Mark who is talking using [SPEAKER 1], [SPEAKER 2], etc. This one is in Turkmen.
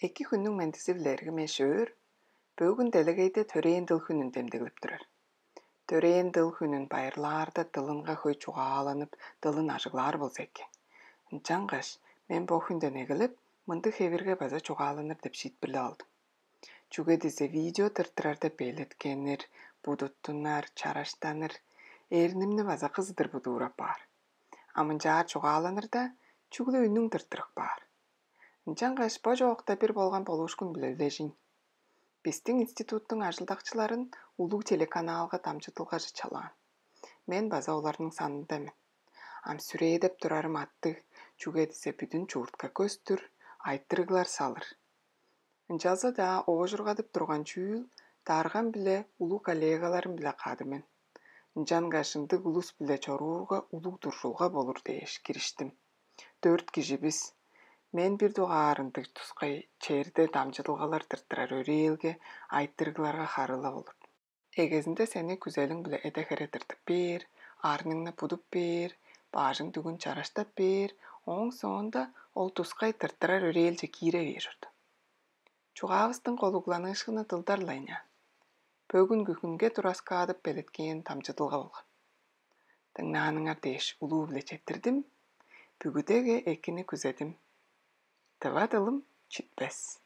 [SPEAKER 1] Eki günün mendisi bilergi meşhur. Bugün delegeyde töreyen dıl günün demdegilip durar. Töreyen dıl günün bayırlarda dılınga höy çuğalanıp dılın aşıglar bolsa eken. Cangaş, men bu günden egilip, mındı hevirge baza çuğalanır dep şit bile aldım. Çuge dize video tırtırarda belletkenler, buduttunlar, çaraştanır, ernimni baza kızdır bu dura bar. Amın jar çuğalanır da, çuğda ünnün tırtırık bar. Cangaş, bu joqta bir bolgan boluşkun bile lejin. Біздің институттың ажылдақчыларын улуу телеканалға тамчытылғашы чалаан. Мен база оларның санындамын. Ам сүрейдеп турарым атты, чуге десе бүтін чууртка көстүр, айттырыглар салыр. Жаза да оожургадып турган чүүл, дарган биле улуу коллегаларым биле кадымын. Жангашындык улус биле чорууга улуу туршулга болур деш кириштим. 4 кишибиз. Мен bir дугаарындык тускай черде дамжытылгалар тыртырар өрелге, айттыргыларга харыла болур. Эгезинде сени күзелиң биле эдехере тыртып бер, арныңны будуп бер, бажың түгүн чараштап бер, оң соонда ол тускай тыртырар өрелже кире берирди. Чугабыстын колугланышыны тылдарлайна. Бөгүнгү күнгө тураскаадып белеткен тамчытылга болгон. Тыңнааныңар деш улуу биле четтирдим, бүгүдеге экини күзедим. Тывадылым читпес.